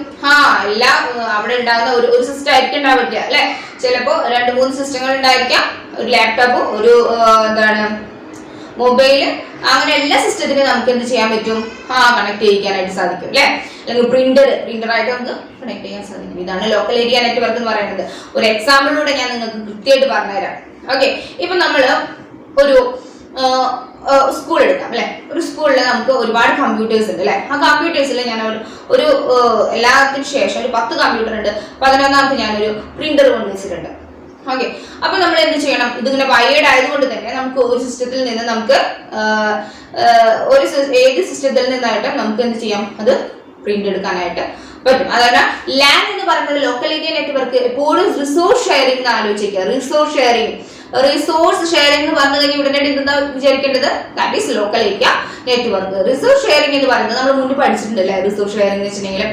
Speaker 1: എല്ലാം അവിടെ ഉണ്ടാകുന്ന ഒരു സിസ്റ്റം ആയിരിക്കും ഉണ്ടാവാൻ പറ്റുക അല്ലെ. ചിലപ്പോ 2-3 സിസ്റ്റങ്ങൾ ഉണ്ടായിരിക്കാം, ഒരു ലാപ്ടോപ്പ്, ഒരു എന്താണ് മൊബൈല്, അങ്ങനെ എല്ലാ സിസ്റ്റത്തിനും നമുക്ക് എന്ത് ചെയ്യാൻ പറ്റും? കണക്ട് ചെയ്യിക്കാനായിട്ട് സാധിക്കും അല്ലെ. അല്ലെങ്കിൽ പ്രിന്ററായിട്ട് നമുക്ക് കണക്ട് ചെയ്യാൻ സാധിക്കും. ഇതാണ് ലോക്കൽ ഏരിയ നെറ്റ്വർക്ക് എന്ന് പറയുന്നത്. ഒരു എക്സാമ്പിളിലൂടെ ഞാൻ നിങ്ങൾക്ക് കൃത്യമായിട്ട് പറഞ്ഞുതരാം. ഓക്കെ, ഇപ്പൊ നമ്മള് ഒരു സ്കൂൾ എടുക്കാം അല്ലെ. ഒരു സ്കൂളിൽ നമുക്ക് ഒരുപാട് കമ്പ്യൂട്ടേഴ്സ് ഉണ്ട് അല്ലെ. ആ കമ്പ്യൂട്ടേഴ്സിൽ ഞാൻ ഒരു എല്ലാത്തിനും ശേഷം ഒരു 10 കമ്പ്യൂട്ടർ ഉണ്ട്, 11ാമത്തെ ഞാനൊരു പ്രിന്റർ കൊണ്ടുവച്ചിട്ടുണ്ട്. ഓക്കെ, അപ്പൊ നമ്മൾ എന്ത് ചെയ്യണം? ഇതിങ്ങനെ വയേർഡ് ആയതുകൊണ്ട് തന്നെ നമുക്ക് ഒരു സിസ്റ്റത്തിൽ നിന്ന് നമുക്ക് ഏത് സിസ്റ്റത്തിൽ നിന്നായിട്ട് നമുക്ക് എന്ത് ചെയ്യാം? അത് പ്രിന്റ് എടുക്കാനായിട്ട് പറ്റും. അതായത് ലാൻ എന്ന് പറയുന്നത് ലോക്കൽ ഏരിയ നെറ്റ്വർക്ക് എപ്പോഴും റിസോഴ്സ് ഷെയറിംഗ് എന്ന് ആലോചിക്കുക. റിസോഴ്സ് ഷെയറിംഗ് എന്ന് പറഞ്ഞു കഴിഞ്ഞാൽ ഉടനടി എന്താ വിചാരിക്കേണ്ടത്? That is local area network. Resource sharing എന്ന് പറയുന്നത് നമ്മൾ മുന്നേ പഠിച്ചിട്ടുണ്ടല്ലേ. റിസോഴ്സ് ഷെയറിംഗ് എന്ന് വെച്ചിട്ടുണ്ടെങ്കിൽ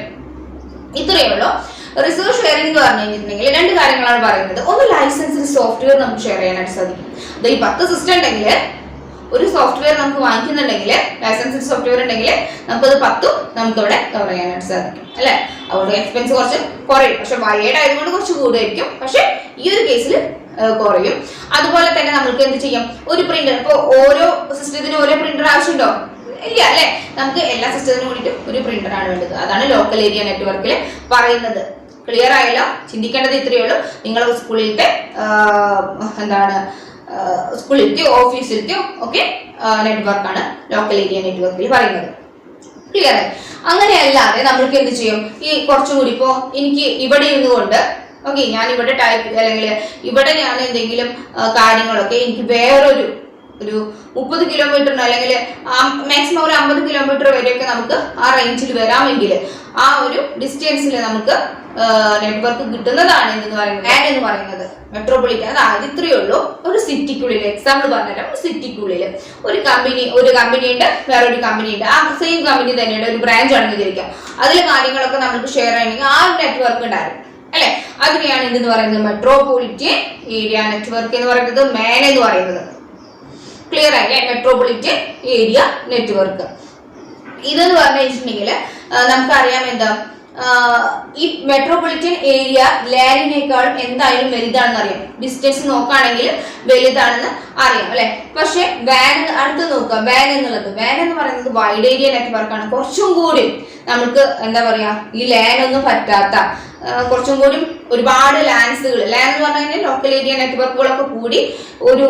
Speaker 1: ഇത്രയേ ഉള്ളൂ. റിസോഴ്സ് ഷെയറിംഗ് എന്ന് പറഞ്ഞു കഴിഞ്ഞിട്ടുണ്ടെങ്കിൽ 2 കാര്യങ്ങളാണ് പറയുന്നത്. ഒന്ന്, ലൈസൻസിന് സോഫ്റ്റ്വെയർ നമുക്ക് ഷെയർ ചെയ്യാനായിട്ട് സാധിക്കും. ഈ 10 സിസ്റ്റം ഉണ്ടെങ്കിൽ ഒരു സോഫ്റ്റ്വെയർ നമുക്ക് വാങ്ങിക്കുന്നുണ്ടെങ്കിൽ, ലൈസൻസിന് സോഫ്റ്റ്വെയർ ഉണ്ടെങ്കിൽ നമുക്കത് 10 നമുക്ക് ഇവിടെ കവർ ചെയ്യാനായിട്ട് സാധിക്കും അല്ലെ. അതുകൊണ്ട് എക്സ്പെൻസ് കുറച്ച് കുറയും, പക്ഷെ വയേർഡ് ആയതുകൊണ്ട് കുറച്ച് കൂടുതലായിരിക്കും, പക്ഷെ ഈ ഒരു കേസിൽ കുറയും. അതുപോലെ തന്നെ നമുക്ക് എന്ത് ചെയ്യാം? ഒരു പ്രിന്റർ, ഇപ്പൊ ഓരോ സിസ്റ്റത്തിനും ഓരോ പ്രിന്റർ ആവശ്യമുണ്ടോ? ഇല്ല അല്ലെ. നമുക്ക് എല്ലാ സിസ്റ്റത്തിനും വേണ്ടിയിട്ട് ഒരു പ്രിന്റർ ആണ് വേണ്ടത്. അതാണ് ലോക്കൽ ഏരിയ നെറ്റ്വർക്കിൽ പറയുന്നത്. ക്ലിയർ ആയല്ലോ? ചിന്തിക്കേണ്ടത് ഇത്രയേ ഉള്ളൂ. നിങ്ങളുടെ സ്കൂളിലത്തെ സ്കൂളിലത്തെയോ ഓഫീസിലത്തെയോ ഒക്കെ നെറ്റ്വർക്കാണ് ലോക്കൽ ഏരിയ നെറ്റ്വർക്കിൽ പറയുന്നത്. ക്ലിയർ ആയി? അങ്ങനെയല്ലാതെ നമ്മൾക്ക് എന്ത് ചെയ്യും? ഈ കുറച്ചും കൂടി ഇപ്പോ എനിക്ക് ഇവിടെ ഇരുന്നുകൊണ്ട് ഓക്കെ ഞാൻ ഇവിടെ ടൈപ്പ് അല്ലെങ്കിൽ ഇവിടെ ഞാൻ എന്തെങ്കിലും കാര്യങ്ങളൊക്കെ എനിക്ക് വേറൊരു 30 കിലോമീറ്ററിന് അല്ലെങ്കിൽ മാക്സിമം ഒരു 50 കിലോമീറ്റർ വരെയൊക്കെ നമുക്ക് ആ റേഞ്ചിൽ വരാമെങ്കിൽ ആ ഒരു ഡിസ്റ്റൻസിൽ നമുക്ക് നെറ്റ്വർക്ക് കിട്ടുന്നതാണ് എന്ന് പറയുന്നത് മെട്രോപൊളിറ്റൻ. അതായത് ഇത്രയേ ഉള്ളൂ. ഒരു സിറ്റിക്കുള്ളിൽ എക്സാമ്പിൾ പറഞ്ഞുതരാം. സിറ്റിക്കുള്ളിൽ ഒരു കമ്പനി ഉണ്ട്, വേറൊരു കമ്പനി ഉണ്ട്. ആ സെയിം കമ്പനി തന്നെയുടെ ഒരു ബ്രാഞ്ച് ആണെന്ന് വിചാരിക്കാം. അതിലെ കാര്യങ്ങളൊക്കെ നമുക്ക് ഷെയർ ചെയ്യണമെങ്കിൽ ആ ഒരു നെറ്റ്വർക്ക് ഉണ്ടായിരുന്നു അല്ലെ? അതിനെയാണ് എന്തെന്ന് പറയുന്നത്? മെട്രോപൊളിറ്റൻ ഏരിയ നെറ്റ്വർക്ക് എന്ന് പറയുന്നത്, മാൻ എന്ന് പറയുന്നത്. ക്ലിയർ ആയില്ലേ? മെട്രോപൊളിറ്റൻ ഏരിയ നെറ്റ്വർക്ക് ഇതെന്ന് പറഞ്ഞു വെച്ചിട്ടുണ്ടെങ്കിൽ നമുക്കറിയാം എന്താ, ഈ മെട്രോപൊളിറ്റൻ ഏരിയ ലാൻഡിനേക്കാളും എന്തായാലും വലുതാണെന്ന് അറിയാം. ഡിസ്റ്റൻസ് നോക്കുകയാണെങ്കിൽ വലുതാണെന്ന് അറിയാം അല്ലെ? പക്ഷെ വാൻ അടുത്ത് നോക്കുക. വാൻ എന്ന് പറയുന്നത് വൈഡ് ഏരിയ നെറ്റ്വർക്കാണ്. കുറച്ചും കൂടി നമുക്ക് എന്താ പറയാ, ഈ ലാൻ ഒന്നും പറ്റാത്ത കുറച്ചും കൂടി ഒരുപാട് ലാൻഡ്സുകൾ, ലാൻ എന്ന് പറഞ്ഞു കഴിഞ്ഞാൽ ലോക്കൽ ഏരിയ നെറ്റ്വർക്കുകളൊക്കെ കൂടി ഒരു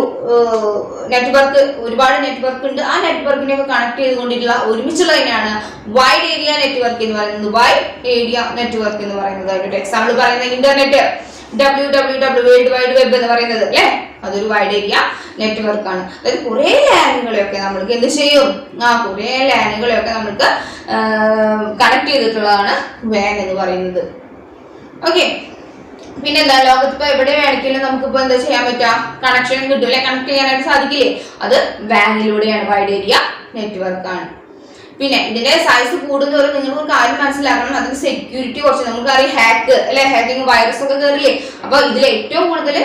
Speaker 1: നെറ്റ്വർക്ക്, ഒരുപാട് നെറ്റ്വർക്ക് ഉണ്ട്. ആ നെറ്റ്വർക്കിനെ ഒക്കെ കണക്ട് ചെയ്തുകൊണ്ടിട്ടുള്ള ഒരുമിച്ചുള്ള തന്നെയാണ് വൈഡ് ഏരിയ നെറ്റ്വർക്ക് എന്ന് പറയുന്നത്. വൈഡ് ഏരിയ നെറ്റ്വർക്ക് എന്ന് പറയുന്നത് അതിന്റെ എക്സാമ്പിൾ പറയുന്നത് internet, www world wide web എന്ന് പറയുന്നത് അല്ലെ, അതൊരു വൈഡ് ഏരിയ നെറ്റ്വർക്ക് ആണ്. അതായത് കുറെ ലാനുകളെയൊക്കെ നമ്മൾക്ക് എന്ത് ചെയ്യും? കുറെ ലാനുകളെയൊക്കെ നമ്മൾക്ക് കണക്ട് ചെയ്തിട്ടുള്ളതാണ് വാൻ എന്ന് പറയുന്നത്. ഓക്കെ, പിന്നെ എന്താ, ലോകത്ത് ഇപ്പൊ എവിടെ വേണമെങ്കിലും നമുക്കിപ്പോ എന്താ ചെയ്യാൻ പറ്റുക? കണക്ഷൻ കിട്ടും അല്ലെ? കണക്ട് ചെയ്യാനായിട്ട് സാധിക്കില്ലേ? അത് വാനിലൂടെയാണ്. വൈഡ് ഏരിയ നെറ്റ്വർക്ക് ആണ്. പിന്നെ ഇതിന്റെ സൈസ് കൂടുന്നവരെ നിങ്ങൾക്ക് ഒരു കാര്യം മനസ്സിലാക്കണം, അതിന്റെ സെക്യൂരിറ്റി കുറച്ച് നമുക്കറിയാം. ഹാക്ക് അല്ലെ, ഹാക്കിങ് വൈറസ് ഒക്കെ കയറില്ലേ? അപ്പൊ ഇതിൽ ഏറ്റവും കൂടുതൽ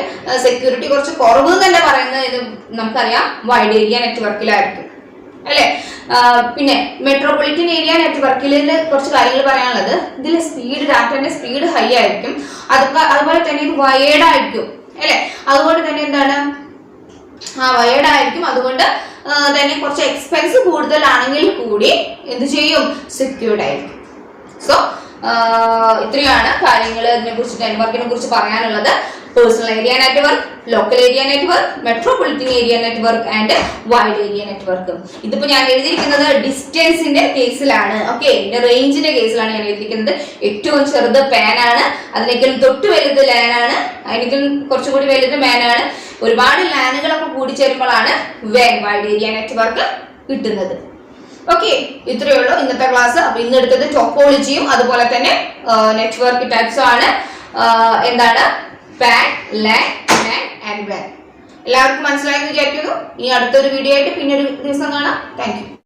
Speaker 1: സെക്യൂരിറ്റി കുറച്ച് കുറവ് തന്നെ പറയുന്നത് നമുക്കറിയാം വൈഡ് ഏരിയ നെറ്റ്വർക്കിലായിരിക്കും അല്ലെ? പിന്നെ മെട്രോപൊളിറ്റൻ ഏരിയ നെറ്റ്വർക്കിൽ കുറച്ച് കാര്യങ്ങൾ പറയാനുള്ളത്, ഇതിൽ സ്പീഡ്, ഡാറ്റന്റെ സ്പീഡ് ഹൈ ആയിരിക്കും. അതുപോലെ തന്നെ ഇത് വയേർഡ് ആയിരിക്കും അല്ലെ? അതുകൊണ്ട് തന്നെ എന്താണ്, വയേർഡ് ആയിരിക്കും. അതുകൊണ്ട് തന്നെ കുറച്ച് എക്സ്പെൻസ് കൂടുതലാണെങ്കിൽ കൂടി എന്ത് ചെയ്യും? സെക്യൂർഡ് ആയിരിക്കും. സോ ഇത്രയാണ് കാര്യങ്ങൾ ഇതിനെ കുറിച്ച്, നെറ്റ്വർക്കിനെ കുറിച്ച് പറയാനുള്ളത്. Personal area network, local area network, metropolitan area network and wide area network. ഇതിപ്പോ ഞാൻ എഴുതിയിരിക്കുന്നത് ഡിസ്റ്റൻസിന്റെ കേസിലാണ്. ഓക്കെ, ഇതിന്റെ റേഞ്ചിന്റെ കേസിലാണ് ഞാൻ എഴുതിയിരിക്കുന്നത്. ഏറ്റവും ചെറുത് പാൻ ആണ്, അതിനേക്കാൾ തൊട്ട് വലുത് ലാൻ ആണ്, അതിനേക്കാൾ കുറച്ചുകൂടി വലുത് മാൻ ആണ്. ഒരുപാട് ലാനുകളൊക്കെ കൂടിച്ചേരുമ്പോഴാണ് വൈഡ് ഏരിയ നെറ്റ്വർക്ക് കിട്ടുന്നത്. ഓക്കെ, ഇത്രയേ ഉള്ളൂ ഇന്നത്തെ ക്ലാസ്. അപ്പൊ ഇന്ന് എടുത്തത് ടോപ്പോളജിയും അതുപോലെ തന്നെ നെറ്റ്വർക്ക് ടൈപ്സും ആണ്. എന്താണ് പാൻ, ലാൻ, മാൻ ആൻഡ് വാൻ. എല്ലാവർക്കും മനസ്സിലായെന്ന് വിചാരിക്കുന്നു. ഇനി അടുത്തൊരു വീഡിയോ ആയിട്ട് പിന്നെ ഒരു ദിവസം കാണാം. Thank you.